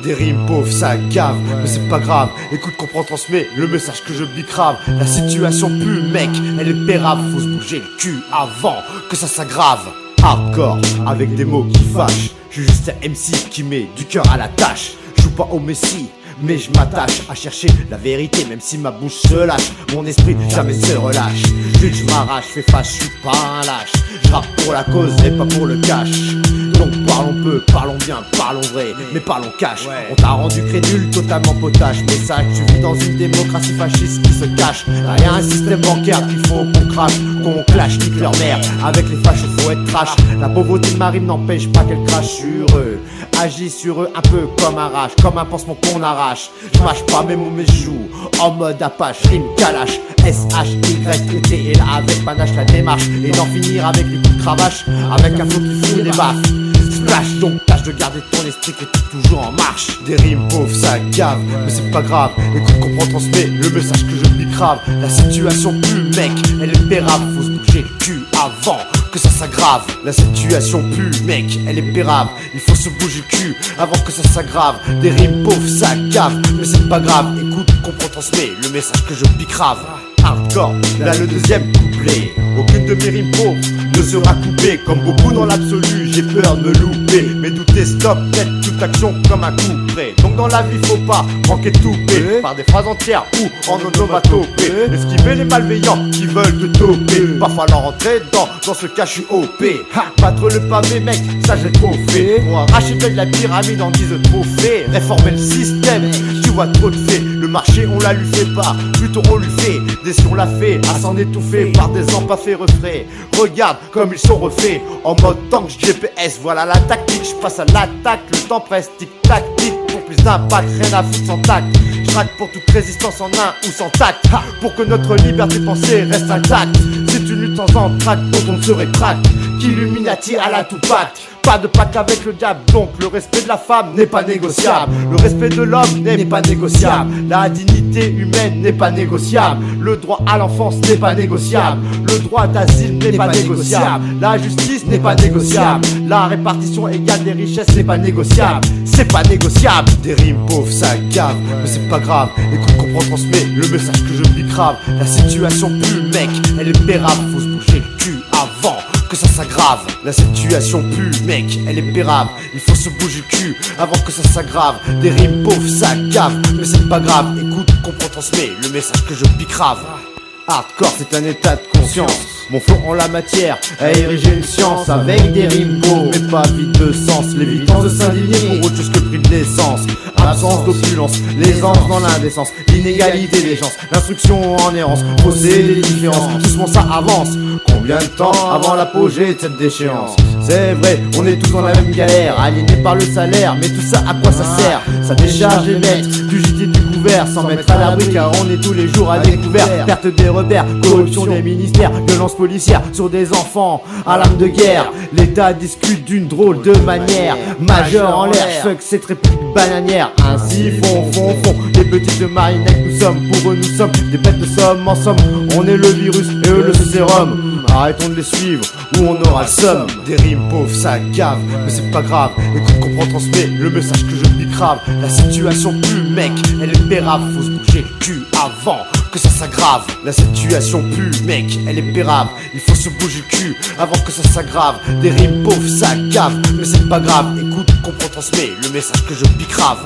Des rimes pauvres, ça gave, mais c'est pas grave. Écoute, comprends, transmets le message que je bicrave. La situation pue, mec, elle est pérave. Faut se bouger le cul avant que ça s'aggrave. Hardcore, avec des mots qui fâchent. Je suis juste un MC qui met du cœur à la tâche. Je joue pas au Messi, mais je m'attache à chercher la vérité. Même si ma bouche se lâche, mon esprit jamais se relâche. Je m'arrache, fais face, je suis pas un lâche. Je rappe pour la cause et pas pour le cash. Donc parlons peu, parlons bien, parlons vrai, mais parlons cash. On t'a rendu crédule, totalement potache. Message, tu vis dans une démocratie fasciste qui se cache. Y'a un système bancaire qu'il faut qu'on crache, qu'on clash, nique leur mère. Avec les fâches, faut être trash. La pauvreté de ma rime n'empêche pas qu'elle crache sur eux. Agis sur eux un peu comme un rage, comme un pansement qu'on arrache. Je mâche pas mes mots, mes joues, en mode apache, rime calache. S-H-Y-E-T, et là avec panache la démarche. Et d'en finir avec les coups de cravache, avec un flot qui fout des baffes. Splash, donc tâche de garder ton esprit qui est toujours en marche. Des rimes pauvres, ça gave, mais c'est pas grave. Écoute, comprends, transmets le message que je bicrave. La situation pue, mec, elle est pérave. Faut se bouger le cul avant que ça s'aggrave. La situation pue, mec, elle est pérave. Il faut se bouger le cul avant que ça s'aggrave. Des rimes pauvres, ça gave, mais c'est pas grave. Écoute, comprends, transmets le message que je bicrave. Hardcore, là le deuxième couplet. Aucune de mes rimes pauvres ne sera coupée. Comme beaucoup dans l'absolu, j'ai peur de me louper. Mais douter stop, net toute action comme un coup près. Donc dans la vie faut pas manquer de touper par des phrases entières ou en onomatopée. Esquiver les malveillants qui veulent te toper. Pas falloir rentrer dans ce cas je suis OP. Battre le pavé mec, ça j'ai trop fait. Pour arracher de la pyramide en guise de trophée. Réformer le système, tu vois trop de faits. Le marché on la lui fait pas, plutôt on lui fait. Des si on l'a fait, à s'en étouffer par des empaffés refrais. Regarde comme ils sont refaits, en mode tank GPS. Voilà la tactique, je passe à l'attaque. Le temps presse, tic tac tic. Pour plus d'impact, rien à foutre sans tact. Je traque pour toute résistance en un ou sans tact. Pour que notre liberté de penser reste intacte. C'est une lutte sans entracte dont on ne se rétracte. Qu'Illuminati à la Tupac. Pas de pacte avec le diable, donc le respect de la femme n'est pas négociable. Le respect de l'homme n'est pas négociable. La dignité humaine n'est pas négociable. Le droit à l'enfance n'est pas négociable. Le droit d'asile n'est pas négociable. La justice n'est pas négociable. La répartition égale des richesses n'est pas négociable. C'est pas négociable. Des rimes pauvres, ça gave, mais c'est pas grave. Écoute, comprends, transmets le message que je bicrave. La situation pue, mec, elle est pérave. Faut se bouger le cul avant que ça s'aggrave. La situation pue, mec, elle est pérave. Il faut se bouger le cul avant que ça s'aggrave. Des rimes pauvres, ça gave, mais c'est pas grave. Écoute, comprends, transmets le message que je bicrave. Hardcore, c'est un état de conscience. Mon flot en la matière a érigé une science. Avec des rimes pauvres, mais pas vide de sens. L'évidence de s'indigner pour autre chose que le prix de l'essence. Absence d'opulence, l'aisance dans l'indécence. L'inégalité des chances, l'instruction en errance. Poser les différences, doucement ça avance. Combien de temps avant l'apogée de cette déchéance? C'est vrai, on est tous dans la même galère, aliénés par le salaire. Mais tout ça, à quoi ça sert? Ça décharge les maîtres du JT du couvert, sans mettre à l'abri car on est tous les jours à découvert. Perte des repères, corruption des ministères, violence policière sur des enfants à l'âme de guerre. L'État discute d'une drôle de manière, majeur en l'air, fuck cette république bananière. Ainsi font les petites marionnettes. Nous sommes pour eux, nous sommes des bêtes de somme. En somme, on est le virus et eux le sérum. Arrêtons de les suivre ou on aura le somme. Des rimes pauvres, ça gave, mais c'est pas grave. Écoute, comprends, transmets le message que je bicrave. La situation pue, mec, elle est pérave. Faut se bouger le cul avant que ça s'aggrave. La situation pue, mec, elle est pérave. Il faut se bouger le cul avant que ça s'aggrave. Des rimes pauvres, ça gave, mais c'est pas grave. Écoute, comprends, transmets le message que je bicrave.